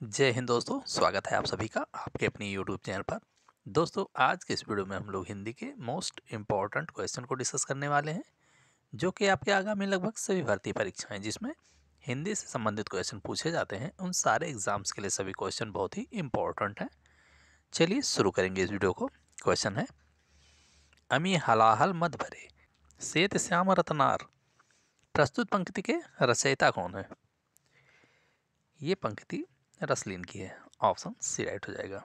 जय हिंद दोस्तों, स्वागत है आप सभी का आपके अपनी यूट्यूब चैनल पर। दोस्तों, आज के इस वीडियो में हम लोग हिंदी के मोस्ट इम्पॉर्टेंट क्वेश्चन को डिस्कस करने वाले हैं, जो कि आपके आगामी लगभग सभी भर्ती परीक्षाएं जिसमें हिंदी से संबंधित क्वेश्चन पूछे जाते हैं, उन सारे एग्जाम्स के लिए सभी क्वेश्चन बहुत ही इम्पोर्टेंट हैं। चलिए शुरू करेंगे इस वीडियो को। क्वेश्चन है, अमी हलाहल मत भरे श्वेत श्याम रतनार, प्रस्तुत पंक्ति के रचयिता कौन है? ये पंक्ति रसलीन की है। ऑप्शन सी राइट हो जाएगा।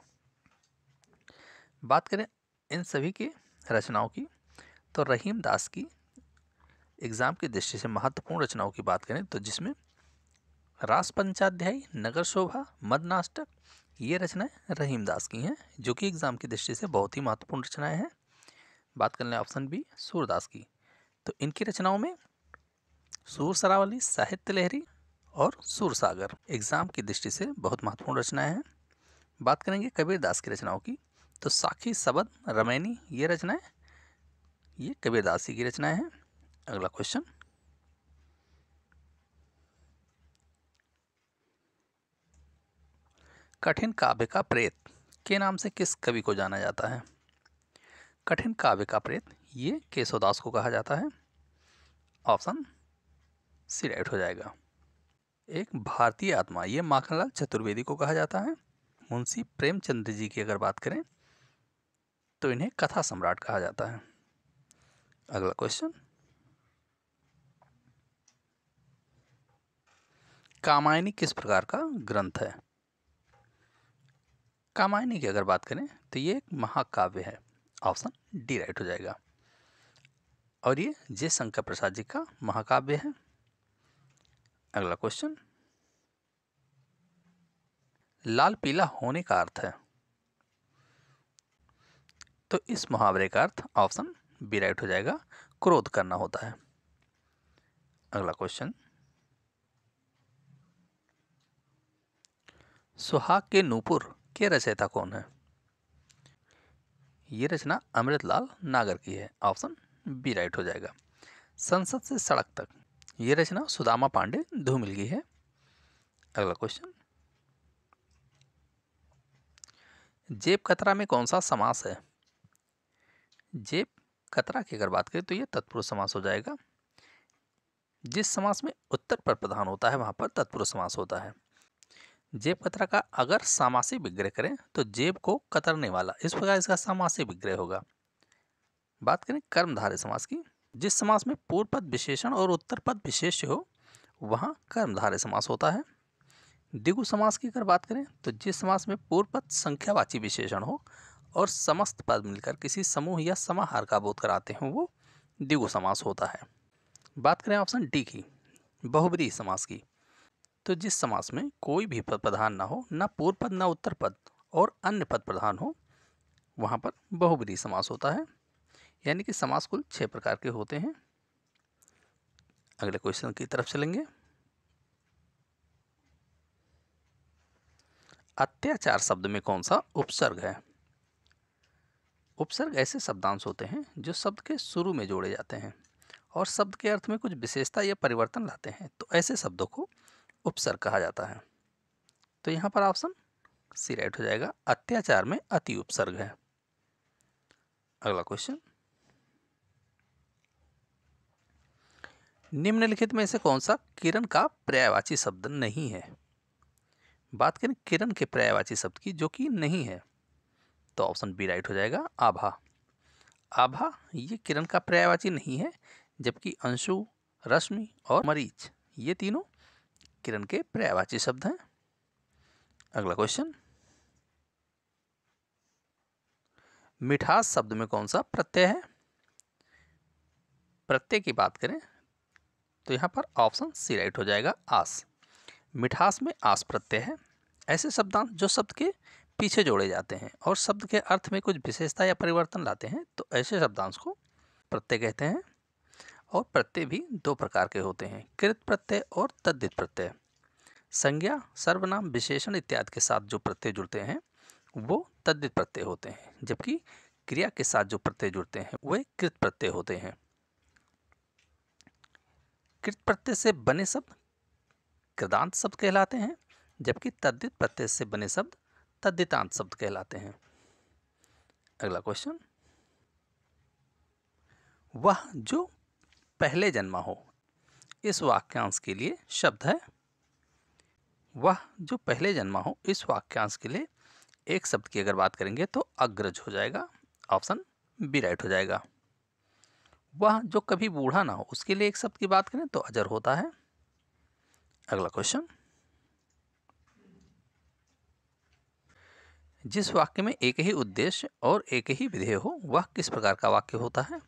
बात करें इन सभी की रचनाओं की, तो रहीम दास की एग्जाम की दृष्टि से महत्वपूर्ण रचनाओं की बात करें तो जिसमें रास पंचाध्यायी, नगर शोभा, मदनाष्टक, ये रचनाएं रहीम दास की हैं, जो कि एग्जाम की दृष्टि से बहुत ही महत्वपूर्ण रचनाएं हैं। बात कर लें ऑप्शन बी सूरदास की, तो इनकी रचनाओं में सूर सरावली, साहित्य लहरी और सूरसागर एग्जाम की दृष्टि से बहुत महत्वपूर्ण रचनाएं हैं। बात करेंगे कबीर दास की रचनाओं की, तो साखी, सबद, रमैनी, ये रचनाएं ये कबीर दास की रचनाएं हैं। अगला क्वेश्चन, कठिन काव्य का प्रेत के नाम से किस कवि को जाना जाता है? कठिन काव्य का प्रेत ये केशवदास को कहा जाता है। ऑप्शन सी राइट हो जाएगा। एक भारतीय आत्मा ये माखनलाल चतुर्वेदी को कहा जाता है। मुंशी प्रेमचंद्र जी की अगर बात करें तो इन्हें कथा सम्राट कहा जाता है। अगला क्वेश्चन, कामायनी किस प्रकार का ग्रंथ है? कामायनी की अगर बात करें तो ये एक महाकाव्य है। ऑप्शन डी राइट हो जाएगा। और ये जे शंकर प्रसाद जी का महाकाव्य है। अगला क्वेश्चन, लाल पीला होने का अर्थ है, तो इस मुहावरे का अर्थ ऑप्शन बी राइट हो जाएगा, क्रोध करना होता है। अगला क्वेश्चन, सुहाग के नूपुर के रचयिता कौन है? ये रचना अमृतलाल नागर की है। ऑप्शन बी राइट हो जाएगा। संसद से सड़क तक ये रचना सुदामा पांडे धूमिल की है। अगला क्वेश्चन, जेब कतरा में कौन सा समास है? जेब कतरा की अगर बात करें तो ये तत्पुरुष समास हो जाएगा। जिस समास में उत्तर पर प्रधान होता है वहां पर तत्पुरुष समास होता है। जेब कतरा का अगर सामासिक विग्रह करें तो जेब को कतरने वाला, इस प्रकार इसका सामासिक विग्रह होगा। बात करें कर्मधारय समास की, जिस समास में पूर्व पद विशेषण और उत्तर पद विशेष्य हो वहां कर्मधारय समास होता है। द्विगु समास की अगर बात करें तो जिस समास में पूर्व पद संख्यावाची विशेषण हो और समस्त पद मिलकर किसी समूह या समाहार का बोध कराते हो वो द्विगु समास होता है। बात करें ऑप्शन डी की, बहुब्रीहि समास की, तो जिस समास में कोई भी पद प्रधान ना हो, ना पूर्व पद ना उत्तर पद और अन्य पद प्रधान हो, वहां पर बहुब्रीहि समास होता है। यानी कि समास कुल 6 प्रकार के होते हैं। अगले क्वेश्चन की तरफ चलेंगे। अत्याचार शब्द में कौन सा उपसर्ग है? उपसर्ग ऐसे शब्दांश होते हैं जो शब्द के शुरू में जोड़े जाते हैं और शब्द के अर्थ में कुछ विशेषता या परिवर्तन लाते हैं, तो ऐसे शब्दों को उपसर्ग कहा जाता है। तो यहाँ पर ऑप्शन सी राइट हो जाएगा, अत्याचार में अति उपसर्ग है। अगला क्वेश्चन, निम्नलिखित में से कौन सा किरण का पर्यायवाची शब्द नहीं है? बात करें किरण के पर्यायवाची शब्द की जो कि नहीं है, तो ऑप्शन बी राइट हो जाएगा, आभा। आभा ये किरण का पर्यायवाची नहीं है, जबकि अंशु, रश्मि और मरीच ये तीनों किरण के पर्यायवाची शब्द हैं। अगला क्वेश्चन, मिठास शब्द में कौन सा प्रत्यय है? प्रत्यय की बात करें तो यहाँ पर ऑप्शन सी राइट हो जाएगा, आस। मिठास में आस प्रत्यय है। ऐसे शब्दांश जो शब्द के पीछे जोड़े जाते हैं और शब्द के अर्थ में कुछ विशेषता या परिवर्तन लाते हैं, तो ऐसे शब्दांश को प्रत्यय कहते हैं। और प्रत्यय भी 2 प्रकार के होते हैं, कृत प्रत्यय और तद्धित प्रत्यय। संज्ञा, सर्वनाम, विशेषण इत्यादि के साथ जो प्रत्यय जुड़ते हैं वो तद्धित प्रत्यय होते हैं, जबकि क्रिया के साथ जो प्रत्यय जुड़ते हैं वे कृत प्रत्यय होते हैं। कृत प्रत्यय से बने शब्द कृदांत शब्द कहलाते हैं, जबकि तद्धित प्रत्यय से बने शब्द तद्धितांत शब्द कहलाते हैं। अगला क्वेश्चन, वह जो पहले जन्मा हो, इस वाक्यांश के लिए शब्द है। वह जो पहले जन्मा हो, इस वाक्यांश के लिए एक शब्द की अगर बात करेंगे तो अग्रज हो जाएगा, ऑप्शन बी राइट हो जाएगा। वह जो कभी बूढ़ा ना हो, उसके लिए एक शब्द की बात करें तो अजर होता है। अगला क्वेश्चन, जिस वाक्य में एक ही उद्देश्य और एक ही विधेय हो, वह किस प्रकार का वाक्य होता है?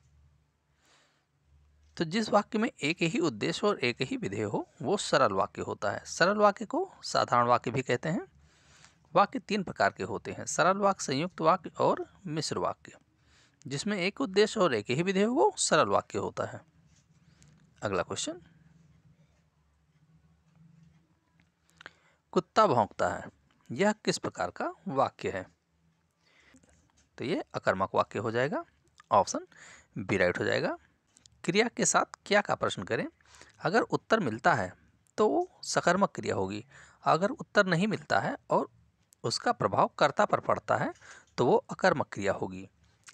तो जिस वाक्य में एक ही उद्देश्य और एक ही विधेय हो, वो सरल वाक्य होता है। सरल वाक्य को साधारण वाक्य भी कहते हैं। वाक्य तीन प्रकार के होते हैं, सरल वाक्य, संयुक्त वाक्य और मिश्र वाक्य। जिसमें एक उद्देश्य और एक ही विधेय हो, वो सरल वाक्य होता है। अगला क्वेश्चन, कुत्ता भौंकता है, यह किस प्रकार का वाक्य है? तो ये अकर्मक वाक्य हो जाएगा, ऑप्शन बी राइट हो जाएगा। क्रिया के साथ क्या का प्रश्न करें, अगर उत्तर मिलता है तो वो सकर्मक क्रिया होगी, अगर उत्तर नहीं मिलता है और उसका प्रभाव कर्ता पर पड़ता है तो वो अकर्मक क्रिया होगी।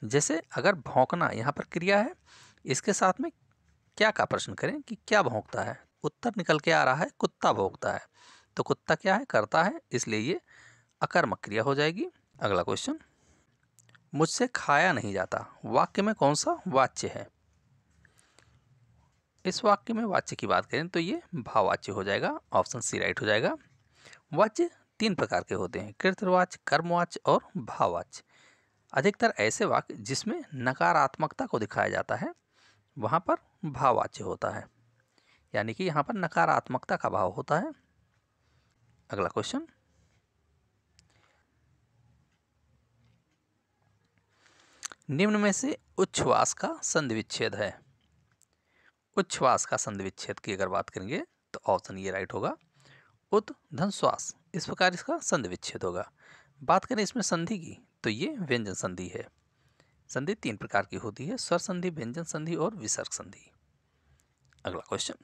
जैसे अगर भौंकना यहाँ पर क्रिया है, इसके साथ में क्या का प्रश्न करें कि क्या भौंकता है, उत्तर निकल के आ रहा है कुत्ता भौंकता है, तो कुत्ता क्या है, कर्ता है, इसलिए ये अकर्मक क्रिया हो जाएगी। अगला क्वेश्चन, मुझसे खाया नहीं जाता, वाक्य में कौन सा वाच्य है? इस वाक्य में वाच्य की बात करें तो ये भाववाच्य हो जाएगा, ऑप्शन सी राइट हो जाएगा। वाच्य तीन प्रकार के होते हैं, कृतवाच्य, कर्मवाच्य और भाववाच्य। अधिकतर ऐसे वाक्य जिसमें नकारात्मकता को दिखाया जाता है, वहाँ पर भाववाच्य होता है, यानी कि यहाँ पर नकारात्मकता का भाव होता है। अगला क्वेश्चन, निम्न में से उच्छ्वास का संधि विच्छेद है। उच्छ्वास का संधि विच्छेद की अगर बात करेंगे तो ऑप्शन ये राइट होगा, उत धन श्वास, इस प्रकार इसका संधि विच्छेद होगा। बात करें इसमें संधि की तो ये व्यंजन संधि है। संधि तीन प्रकार की होती है, स्वर संधि, व्यंजन संधि और विसर्ग संधि। अगला क्वेश्चन,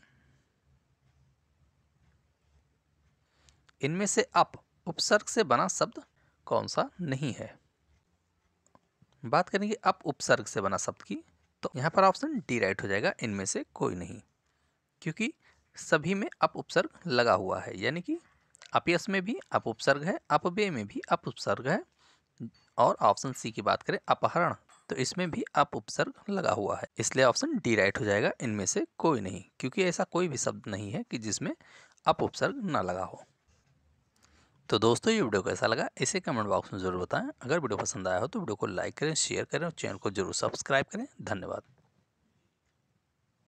इनमें से अप उपसर्ग से बना शब्द कौन सा नहीं है? बात करेंगे अप उपसर्ग से बना शब्द की तो यहाँ पर ऑप्शन डी राइट हो जाएगा, इनमें से कोई नहीं, क्योंकि सभी में अप उपसर्ग लगा हुआ है, यानी कि अपयस में भी अप उपसर्ग है, अपव्यय में भी अप उपसर्ग है। और ऑप्शन सी की बात करें अपहरण, तो इसमें भी अप उपसर्ग लगा हुआ है, इसलिए ऑप्शन डी राइट हो जाएगा, इनमें से कोई नहीं, क्योंकि ऐसा कोई भी शब्द नहीं है कि जिसमें अप उपसर्ग ना लगा हो। तो दोस्तों, ये वीडियो कैसा लगा इसे कमेंट बॉक्स में जरूर बताएं। अगर वीडियो पसंद आया हो तो वीडियो को लाइक करें, शेयर करें और चैनल को जरूर सब्सक्राइब करें। धन्यवाद।